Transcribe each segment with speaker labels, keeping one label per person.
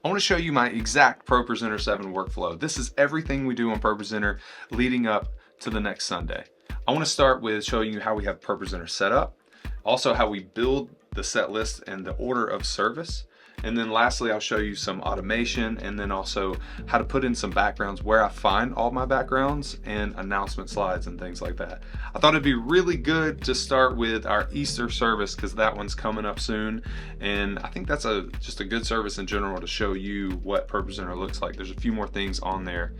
Speaker 1: I want to show you my exact ProPresenter 7 workflow. This is everything we do on ProPresenter leading up to the next Sunday. I want to start with showing you how we have ProPresenter set up, also how we build the set list and the order of service. And then lastly, I'll show you some automation and then also how to put in some backgrounds, where I find all my backgrounds and announcement slides and things like that. I thought it'd be really good to start with our Easter service because that one's coming up soon. And I think that's just a good service in general to show you what ProPresenter looks like. There's a few more things on there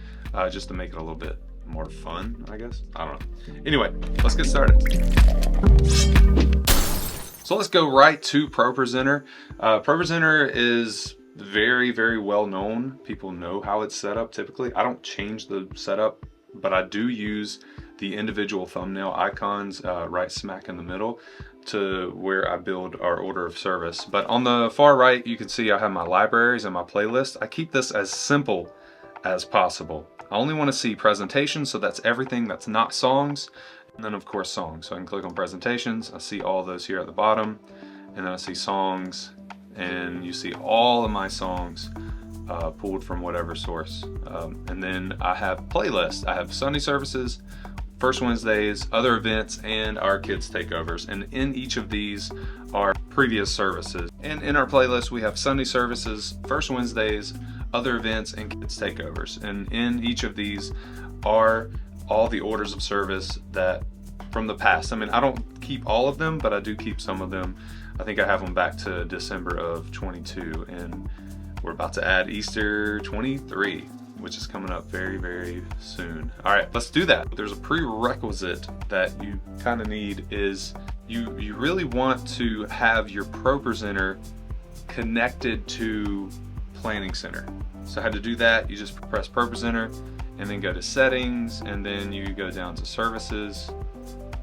Speaker 1: just to make it a little bit more fun, I guess. I don't know. Anyway, let's get started. So let's go right to ProPresenter. ProPresenter is very, very well known. People know how it's set up typically. I don't change the setup, but I do use the individual thumbnail icons right smack in the middle to where I build our order of service. But on the far right, you can see I have my libraries and my playlist. I keep this as simple as possible. I only want to see presentations, so that's everything that's not songs. And then of course songs. So I can click on presentations. I see all those here at the bottom. And then I see songs. And you see all of my songs pulled from whatever source. And then I have playlists. I have Sunday services, First Wednesdays, other events, and our kids takeovers. And in each of these are previous services. And in our playlist we have Sunday services, First Wednesdays, other events, and kids takeovers. And in each of these are all the orders of service that from the past. I mean, I don't keep all of them, but I do keep some of them. I think I have them back to December of 22, and we're about to add Easter 23, which is coming up very, very soon. All right, let's do that. There's a prerequisite that you kind of need is you really want to have your ProPresenter connected to Planning Center. So how to do that, you just press ProPresenter and then go to settings, and then you go down to services,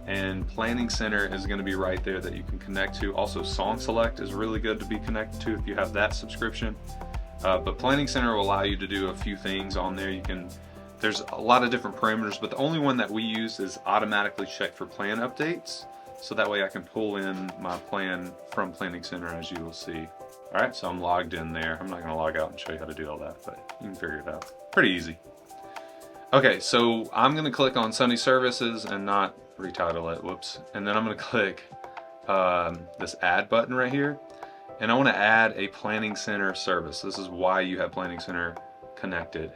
Speaker 1: and Planning Center is going to be right there that you can connect to. Also Song Select is really good to be connected to if you have that subscription. But Planning Center will allow you to do a few things on there. There's a lot of different parameters, but the only one that we use is automatically check for plan updates. So that way I can pull in my plan from Planning Center, as you will see. All right, so I'm logged in there. I'm not going to log out and show you how to do all that, but you can figure it out. Pretty easy. Okay, so I'm going to click on Sunday Services and not retitle it, whoops. And then I'm going to click this add button right here. And I want to add a Planning Center service. This is why you have Planning Center connected.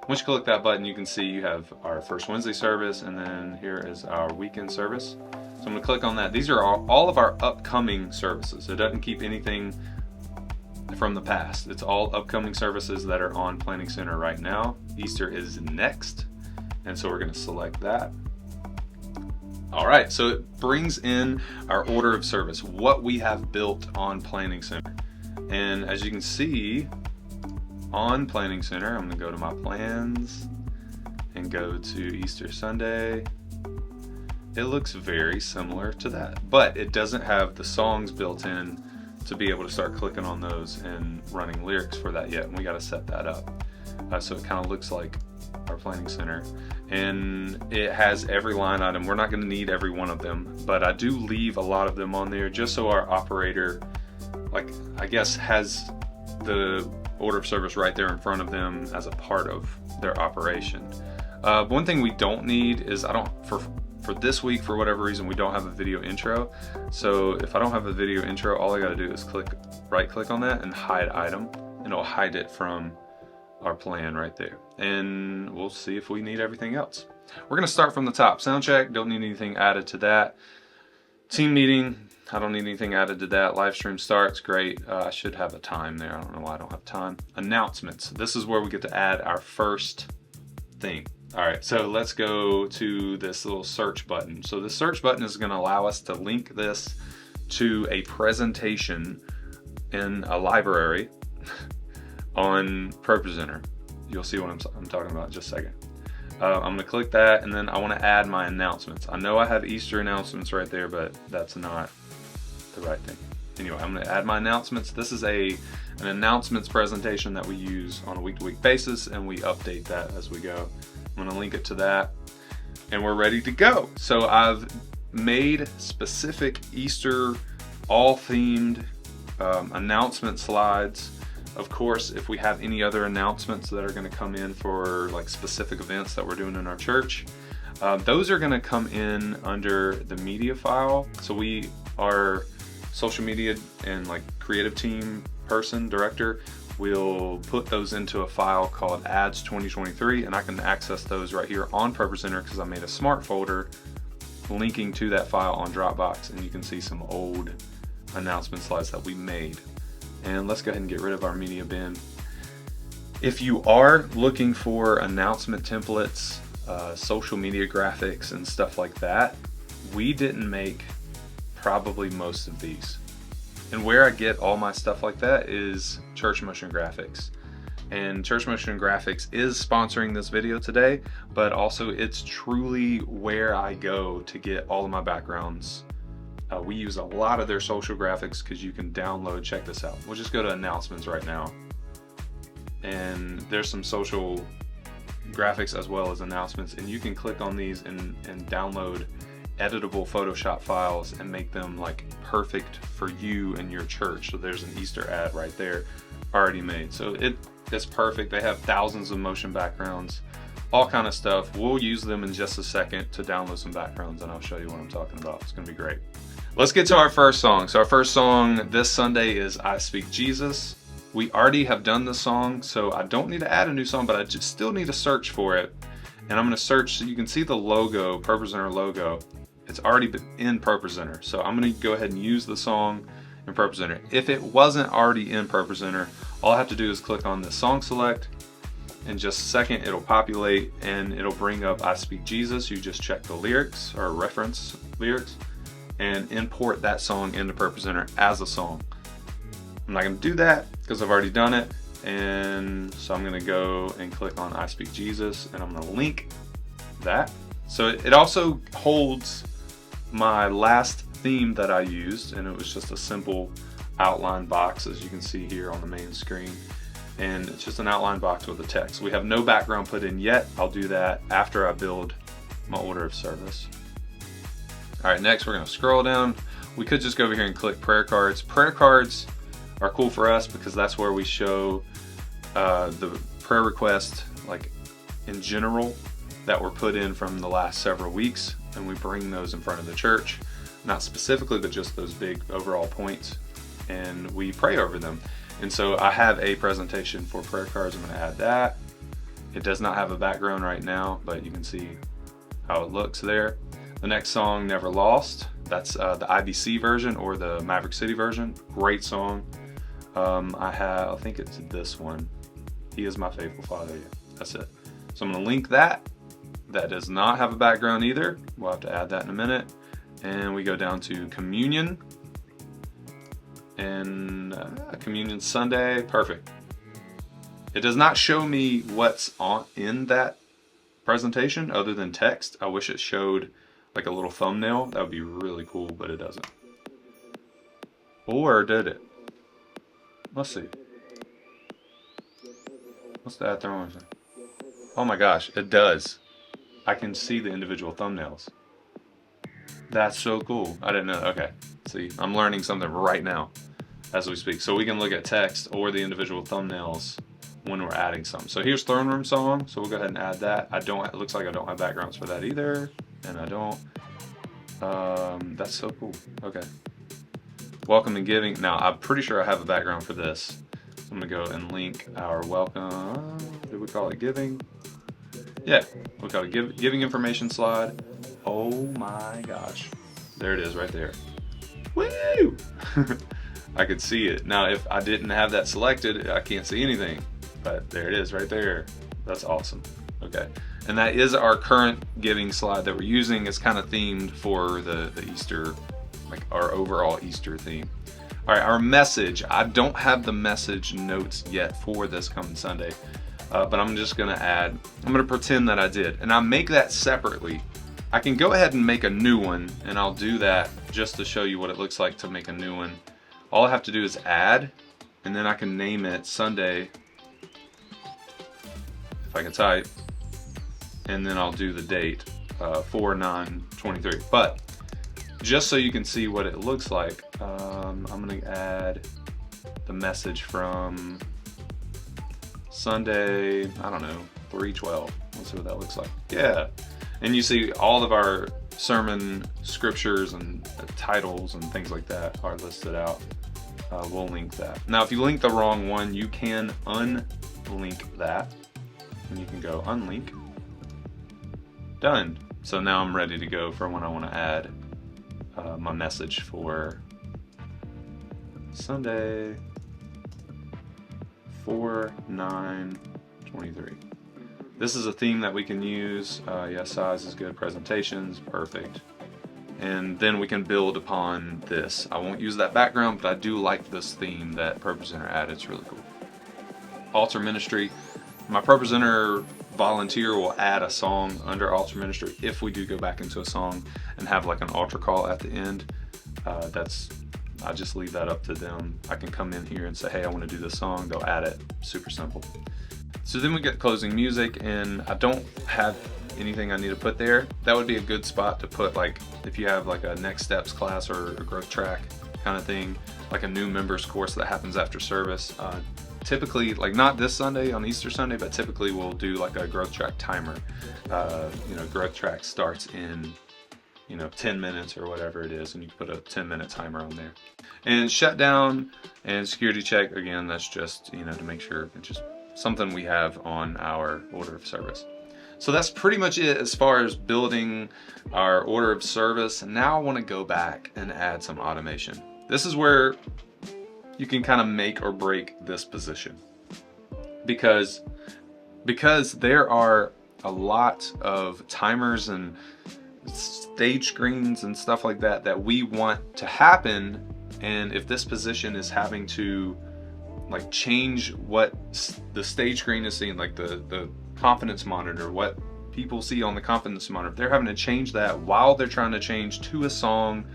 Speaker 1: Once you click that button, you can see you have our First Wednesday service, and then here is our weekend service. So I'm going to click on that. These are all of our upcoming services. It doesn't keep anything from the past. It's all upcoming services that are on Planning Center right now. Easter is next, and so we're going to select that. All right, so it brings in our order of service, what we have built on Planning Center. And as you can see on Planning Center, I'm going to go to my plans and go to Easter Sunday. It looks very similar to that, but it doesn't have the songs built in to be able to start clicking on those and running lyrics for that yet, and we got to set that up. So it kind of looks like our Planning Center, and it has every line item. We're not going to need every one of them, but I do leave a lot of them on there just so our operator, I guess, has the order of service right there in front of them as a part of their operation. One thing we don't need is for this week, for whatever reason, we don't have a video intro. So if I don't have a video intro, all I got to do is right click on that and hide item, and it'll hide it from our plan right there. And we'll see if we need everything else. We're going to start from the top. Sound check, don't need anything added to that. Team meeting, I don't need anything added to that. Live stream starts, great. I should have a time there. I don't know why I don't have time. Announcements, this is where we get to add our first thing. All right, so let's go to this little search button. So the search button is going to allow us to link this to a presentation in a library on ProPresenter. You'll see what I'm talking about in just a second. I'm going to click that, and then I want to add my announcements. I know I have Easter announcements right there, but that's not the right thing. Anyway, I'm going to add my announcements. This is an announcements presentation that we use on a week-to-week basis, and we update that as we go. I'm going to link it to that, and we're ready to go. So I've made specific Easter all-themed announcement slides Of course, if we have any other announcements that are going to come in for like specific events that we're doing in our church, those are going to come in under the media file. So we are social media and like creative team person, director, we'll put those into a file called ads 2023, and I can access those right here on ProPresenter because I made a smart folder linking to that file on Dropbox, and you can see some old announcement slides that we made. And let's go ahead and get rid of our media bin. If you are looking for announcement templates, social media graphics and stuff like that, we didn't make probably most of these. And where I get all my stuff like that is Church Motion Graphics. And Church Motion Graphics is sponsoring this video today, but also it's truly where I go to get all of my backgrounds. We use a lot of their social graphics because you can download, check this out. We'll just go to announcements right now. And there's some social graphics as well as announcements, and you can click on these and download editable Photoshop files and make them like perfect for you and your church. So there's an Easter ad right there already made. So it's perfect. They have thousands of motion backgrounds, all kind of stuff. We'll use them in just a second to download some backgrounds, and I'll show you what I'm talking about. It's gonna be great. Let's get to our first song. So our first song this Sunday is I Speak Jesus. We already have done the song, so I don't need to add a new song, but I just still need to search for it. And I'm gonna search so you can see the logo, ProPresenter logo. It's already been in ProPresenter. So I'm gonna go ahead and use the song in ProPresenter. If it wasn't already in ProPresenter, all I have to do is click on the song select. In just a second, it'll populate and it'll bring up I Speak Jesus. You just check the lyrics or reference lyrics and import that song into ProPresenter as a song. I'm not gonna do that because I've already done it. And so I'm gonna go and click on I Speak Jesus, and I'm gonna link that. So it also holds my last theme that I used, and it was just a simple outline box, as you can see here on the main screen. And it's just an outline box with a text. We have no background put in yet. I'll do that after I build my order of service. All right, next we're gonna scroll down. We could just go over here and click prayer cards. Prayer cards are cool for us because that's where we show the prayer request, like in general, that were put in from the last several weeks, and we bring those in front of the church, not specifically, but just those big overall points, and we pray over them. And so I have a presentation for prayer cards. I'm going to add that. It does not have a background right now, but you can see how it looks there. The next song, Never Lost, that's the IBC version or the Maverick City version. Great song. I think it's this one. He is my faithful father. Yeah, that's it. So I'm going to link that. That does not have a background either. We'll have to add that in a minute. And we go down to Communion. And Communion Sunday, perfect. It does not show me what's in that presentation other than text. I wish it showed like a little thumbnail. That would be really cool, but it doesn't. Or did it? Let's see. What's the ad thermometer? Oh my gosh, it does. I can see the individual thumbnails. That's so cool. I didn't know. Okay, see, I'm learning something right now as we speak. So we can look at text or the individual thumbnails when we're adding some. So here's Throne Room Song. So we'll go ahead and add that. It looks like I don't have backgrounds for that either. And I don't. That's so cool. Okay. Welcome and Giving. Now, I'm pretty sure I have a background for this. So I'm gonna go and link our welcome. Did we call it Giving? Yeah, we call it Giving Information slide. Oh my gosh. There it is right there. Woo! I could see it. Now, if I didn't have that selected, I can't see anything. But there it is right there. That's awesome. Okay. And that is our current giving slide that we're using. It's kind of themed for the Easter, like our overall Easter theme. All right, our message. I don't have the message notes yet for this coming Sunday, but I'm just gonna I'm gonna pretend that I did. And I make that separately. I can go ahead and make a new one, and I'll do that just to show you what it looks like to make a new one. All I have to do is add, and then I can name it Sunday, if I can type, and then I'll do the date, 4/9/23. But just so you can see what it looks like, I'm gonna add the message from Sunday, I don't know, 3:12. Let's see what that looks like. Yeah. And you see all of our sermon scriptures and titles and things like that are listed out. We'll link that. Now, if you link the wrong one, you can unlink that. And you can go unlink. Done. So now I'm ready to go for when I want to add my message for Sunday 4/9/23. This is a theme that we can use. Yeah, size is good. Presentations, perfect. And then we can build upon this. I won't use that background, but I do like this theme that ProPresenter added. It's really cool. Altar ministry. My ProPresenter volunteer will add a song under altar ministry if we do go back into a song and have like an altar call at the end. I just leave that up to them. I can come in here and say, hey, I want to do this song. They'll add it. Super simple. So then we get closing music, and I don't have anything I need to put there. That would be a good spot to put, like if you have like a next steps class or a growth track kind of thing, like a new members course that happens after service. Typically, like not this Sunday on Easter Sunday, but typically we'll do like a growth track timer. Growth track starts in 10 minutes or whatever it is, and you can put a 10-minute timer on there. And shutdown and security check, again, that's just to make sure it's just something we have on our order of service. So that's pretty much it as far as building our order of service. And now I want to go back and add some automation. This is where you can kind of make or break this position, because there are a lot of timers and stage screens and stuff like that we want to happen. And if this position is having to like change what the stage screen is seeing, like the confidence monitor, what people see on the confidence monitor, if they're having to change that while they're trying to change to a song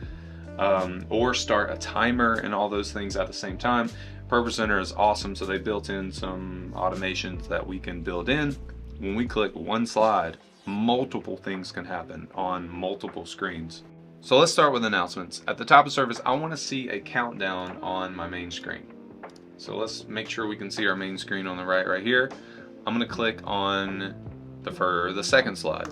Speaker 1: or start a timer and all those things at the same time, ProPresenter is awesome. So they built in some automations that we can build in. When we click one slide, multiple things can happen on multiple screens. So let's start with announcements. At the top of service, I want to see a countdown on my main screen. So let's make sure we can see our main screen on the right here. I'm going to click on the second slide.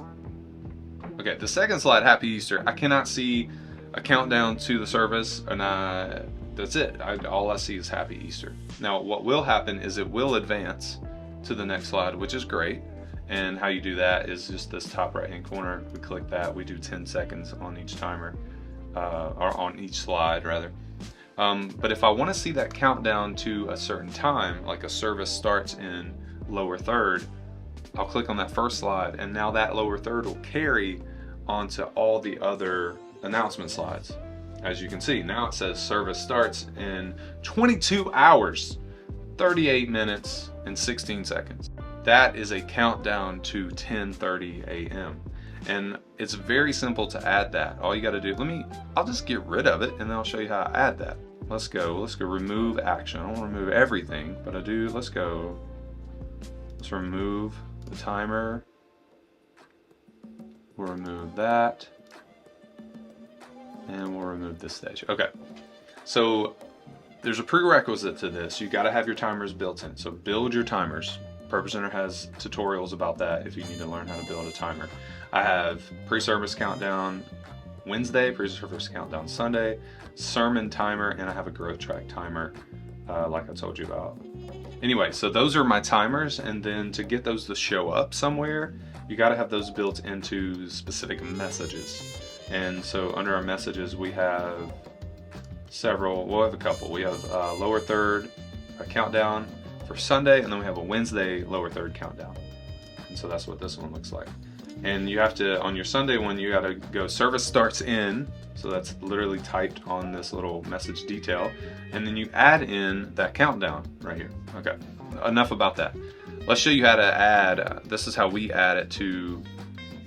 Speaker 1: Okay, the second slide, Happy Easter. I cannot see a countdown to the service, and that's it. All I see is Happy Easter. Now, what will happen is it will advance to the next slide, which is great. And how you do that is just this top right hand corner. We click that, we do 10 seconds on each timer, or on each slide rather. But if I want to see that countdown to a certain time, like a service starts in lower third, I'll click on that first slide, and now that lower third will carry onto all the other announcement slides. As you can see, now it says service starts in 22 hours, 38 minutes, and 16 seconds. That is a countdown to 10:30 a.m. And it's very simple to add that. All you got to do, I'll just get rid of it, and then I'll show you how I add that. Let's go remove action. I don't want to remove everything, but I do. Let's remove the timer. We'll remove that. And we'll remove this stage. Okay. So there's a prerequisite to this. You got to have your timers built in. So build your timers. ProPresenter has tutorials about that if you need to learn how to build a timer. I have pre-service countdown Wednesday, pre-service countdown Sunday, sermon timer, and I have a growth track timer like I told you about. Anyway, so those are my timers, and then to get those to show up somewhere, you got to have those built into specific messages. And so under our messages, we have we'll have a couple. We have lower third, a countdown for Sunday, and then we have a Wednesday lower third countdown. And so that's what this one looks like. And you have to, on your Sunday one, you got to go service starts in. So that's literally typed on this little message detail. And then you add in that countdown right here. Okay, enough about that. Let's show you how to add, this is how we add it to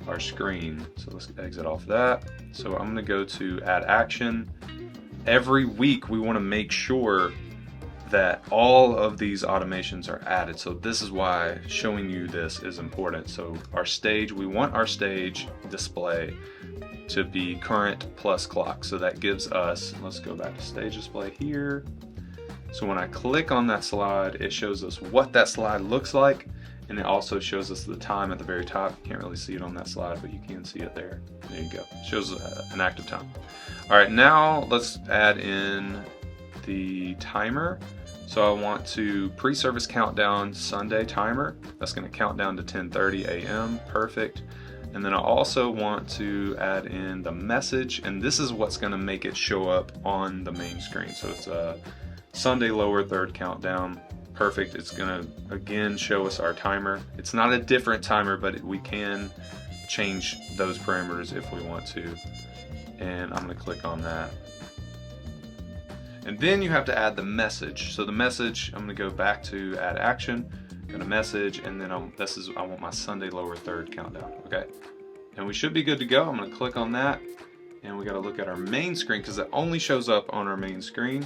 Speaker 1: our screen. So let's exit off that. So I'm gonna go to add action. Every week we wanna make sure that all of these automations are added. So this is why showing you this is important. So our stage, we want our stage display to be current plus clock. So that gives us, let's go back to stage display here. So when I click on that slide, it shows us what that slide looks like, and it also shows us the time at the very top. You can't really see it on that slide, but you can see it there. There you go. It shows an active time. All right, now let's add in the timer. So I want to pre-service countdown Sunday timer. That's going to count down to 10:30 a.m. Perfect. And then I also want to add in the message, and this is what's going to make it show up on the main screen. So it's a Sunday lower third countdown. Perfect. It's going to again show us our timer. It's not a different timer, but we can change those parameters if we want to. And I'm going to click on that. And then you have to add the message. So the message, I'm going to go back to add action, go to message, and then I want my Sunday lower third countdown. Okay. And we should be good to go. I'm going to click on that, and we got to look at our main screen because it only shows up on our main screen.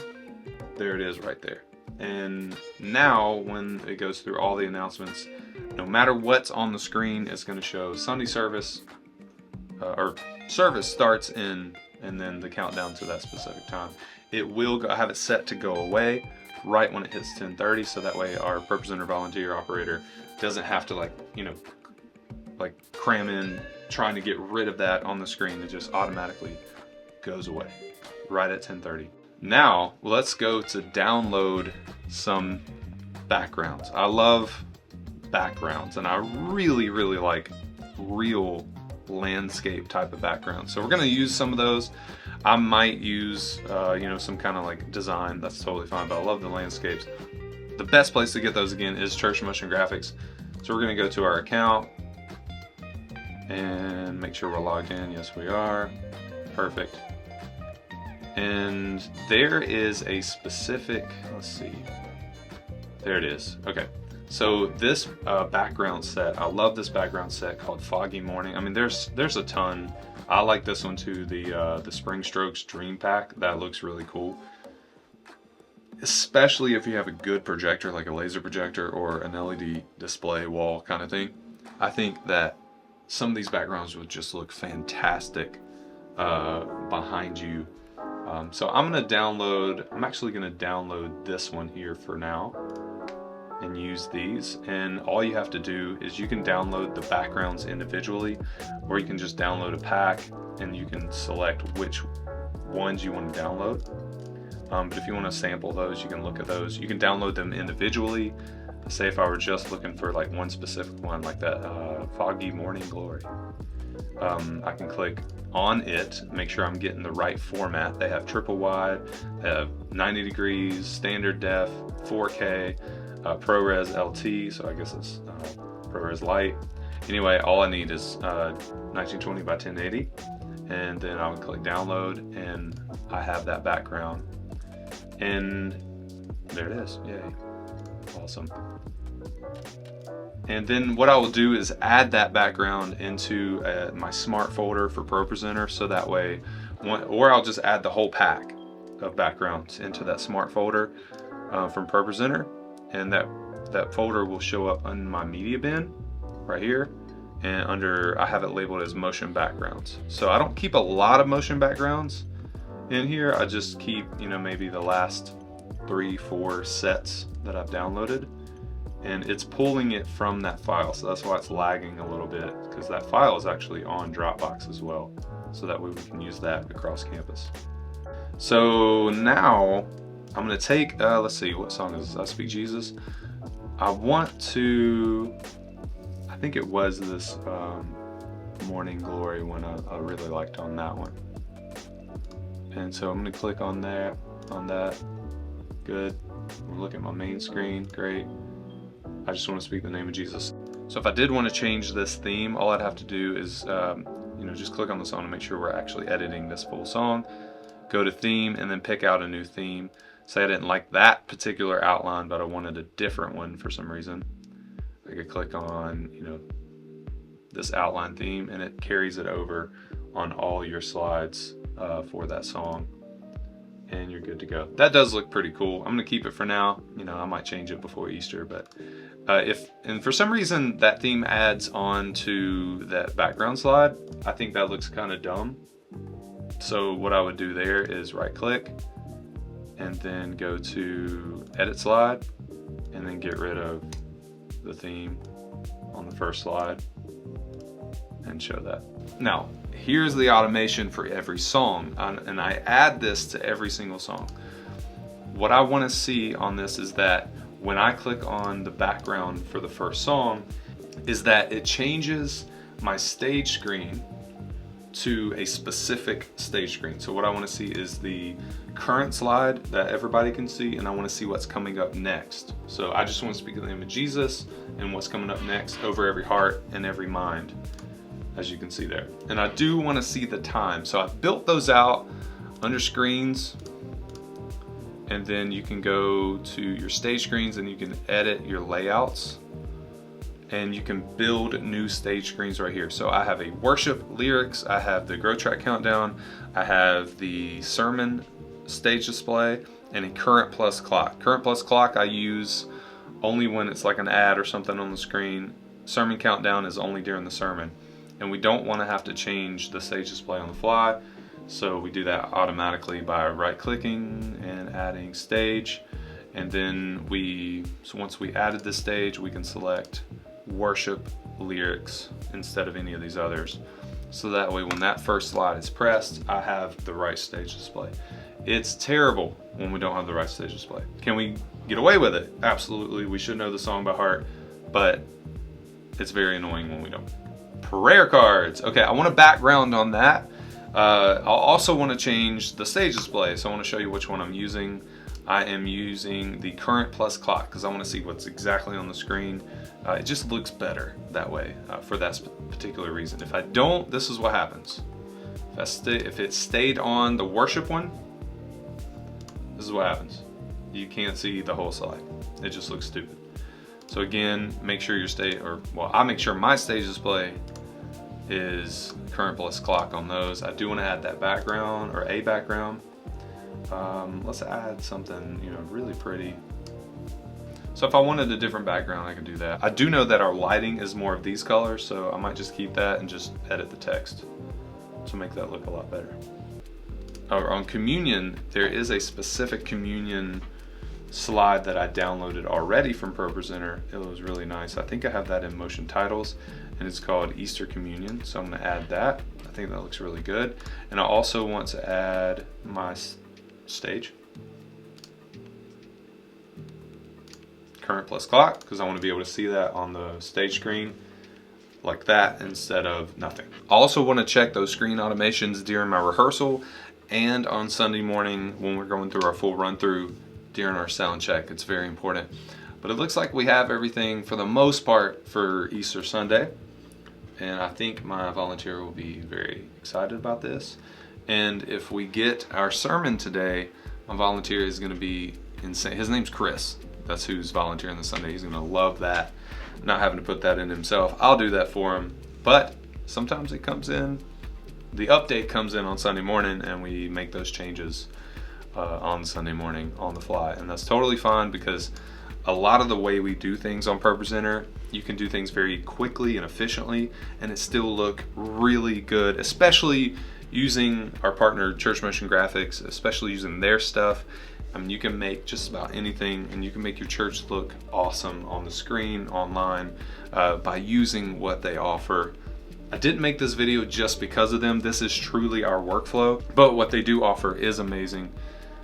Speaker 1: There it is right there. And now when it goes through all the announcements, no matter what's on the screen, it's going to show Sunday service, or service starts in, and then the countdown to that specific time. It will go, I have it set to go away right when it hits 10:30, so that way our ProPresenter volunteer operator doesn't have to like cram in trying to get rid of that on the screen. It just automatically goes away right at 10:30. Now let's go to download some backgrounds. I love backgrounds, and I really like real landscape type of backgrounds. So we're going to use some of those. I might use some kind of like design. That's totally fine, but I love the landscapes. The best place to get those again is Church Motion Graphics. So we're going to go to our account and make sure we're logged in. Yes, we are. Perfect. And there is a specific, let's see, there it is. Okay, so this background set, I love this background set called Foggy Morning. I mean, there's a ton. I like this one too, the Spring Strokes Dream Pack. That looks really cool, especially if you have a good projector, like a laser projector or an LED display wall kind of thing. I think that some of these backgrounds would just look fantastic behind you. So I'm actually going to download this one here for now and use these. And all you have to do is you can download the backgrounds individually, or you can just download a pack and you can select which ones you want to download. But if you want to sample those, you can look at those. You can download them individually. Say if I were just looking for like one specific one, like that Foggy Morning Glory. I can click on it, make sure I'm getting the right format. They have triple wide, they have 90 degrees, standard def, 4K, ProRes LT, so I guess it's ProRes Lite. Anyway, all I need is 1920 by 1080, and then I would click download, and I have that background. And there it is, yay, awesome. And then what I will do is add that background into my smart folder for ProPresenter, so that way, or I'll just add the whole pack of backgrounds into that smart folder from ProPresenter, and that folder will show up in my media bin right here, and I have it labeled as motion backgrounds. So I don't keep a lot of motion backgrounds in here. I just keep, maybe the last 3-4 sets that I've downloaded. And it's pulling it from that file, so that's why it's lagging a little bit, because that file is actually on Dropbox as well, so that way we can use that across campus. So now I'm going to take, let's see, what song is I Speak Jesus? I think it was this Morning Glory one I really liked on that one. And so I'm going to click on that, good. We'll look at my main screen, great. I just want to speak the name of Jesus. So if I did want to change this theme, all I'd have to do is, just click on the song to make sure we're actually editing this full song. Go to theme and then pick out a new theme. Say I didn't like that particular outline, but I wanted a different one for some reason. I could click on, this outline theme, and it carries it over on all your slides for that song. And you're good to go. That does look pretty cool. I'm gonna keep it for now. I might change it before Easter, but and for some reason that theme adds on to that background slide, I think that looks kind of dumb. So what I would do there is right click, and then go to edit slide, and then get rid of the theme on the first slide and show that. Now, here's the automation for every song, and I add this to every single song. What I want to see on this is that when I click on the background for the first song, is that it changes my stage screen to a specific stage screen. So what I want to see is the current slide that everybody can see, and I want to see what's coming up next. So I just want to speak in the name of Jesus and what's coming up next over every heart and every mind, as you can see there. And I do want to see the time. So I've built those out under screens, and then you can go to your stage screens and you can edit your layouts, and you can build new stage screens right here. So I have a worship lyrics, I have the Grow Track countdown, I have the sermon stage display, and a current plus clock. Current plus clock I use only when it's like an ad or something on the screen. Sermon countdown is only during the sermon. And we don't want to have to change the stage display on the fly. So we do that automatically by right clicking and adding stage. And then so once we added the stage, we can select worship lyrics instead of any of these others. So that way when that first slide is pressed, I have the right stage display. It's terrible when we don't have the right stage display. Can we get away with it? Absolutely, we should know the song by heart, but it's very annoying when we don't. Prayer cards. Okay, I want a background on that. I'll also want to change the stage display, so I want to show you which one I'm using. I am using the current plus clock because I want to see what's exactly on the screen. It just looks better that way for that particular reason. If I don't, this is what happens. If it stayed on the worship one, this is what happens. You can't see the whole slide. It just looks stupid. So again, make sure I make sure my stage display is current plus clock on those. I do want to add that background or a background. Let's add something, really pretty. So if I wanted a different background, I could do that. I do know that our lighting is more of these colors, so I might just keep that and just edit the text to make that look a lot better. On communion, there is a specific communion slide that I downloaded already from ProPresenter. It was really nice. I think I have that in motion titles, and it's called Easter Communion. So I'm going to add that. I think that looks really good. And I also want to add my stage. Current plus clock, because I want to be able to see that on the stage screen like that instead of nothing. I also want to check those screen automations during my rehearsal and on Sunday morning when we're going through our full run through during our sound check. It's very important. But it looks like we have everything for the most part for Easter Sunday. And I think my volunteer will be very excited about this. And if we get our sermon today, my volunteer is going to be insane. His name's Chris. That's who's volunteering this Sunday. He's going to love that. Not having to put that in himself. I'll do that for him. But sometimes it comes in, the update comes in on Sunday morning, and we make those changes on Sunday morning on the fly. And that's totally fine, because a lot of the way we do things on ProPresenter, you can do things very quickly and efficiently, and it still look really good, especially using our partner Church Motion Graphics, especially using their stuff. I mean, you can make just about anything, and you can make your church look awesome on the screen, online, by using what they offer. I didn't make this video just because of them. This is truly our workflow, but what they do offer is amazing.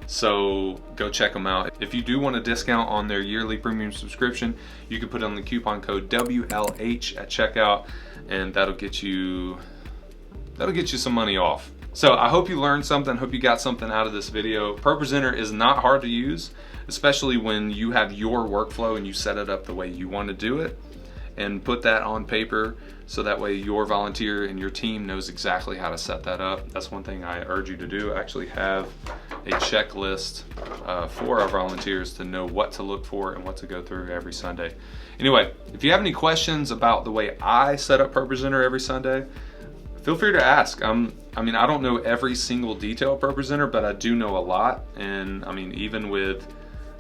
Speaker 1: So go check them out. If you do want a discount on their yearly premium subscription, you can put on the coupon code WLH at checkout, and that'll get you some money off. So I hope you learned something, hope you got something out of this video. ProPresenter is not hard to use, especially when you have your workflow and you set it up the way you want to do it, and put that on paper so that way your volunteer and your team knows exactly how to set that up. That's one thing I urge you to do. I actually have a checklist for our volunteers to know what to look for and what to go through every Sunday. Anyway, if you have any questions about the way I set up ProPresenter every Sunday, feel free to ask. I mean, I don't know every single detail of ProPresenter, but I do know a lot. And I mean, even with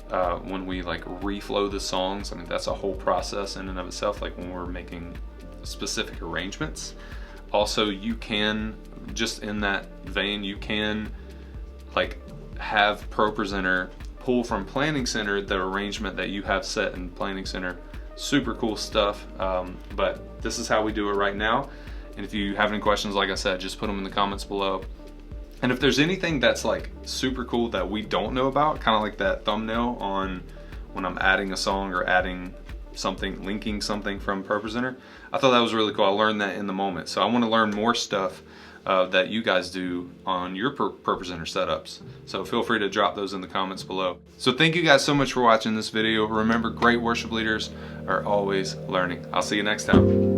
Speaker 1: when we like reflow the songs, I mean, that's a whole process in and of itself, like when we're making specific arrangements. Also, you can, just in that vein, you can like have ProPresenter pull from Planning Center the arrangement that you have set in Planning Center. Super cool stuff, but this is how we do it right now. And if you have any questions, like I said, just put them in the comments below. And if there's anything that's like super cool that we don't know about, kind of like that thumbnail on when I'm adding a song or adding something, linking something from ProPresenter, I thought that was really cool. I learned that in the moment. So I want to learn more stuff that you guys do on your ProPresenter setups. So feel free to drop those in the comments below. So thank you guys so much for watching this video. Remember, great worship leaders are always learning. I'll see you next time.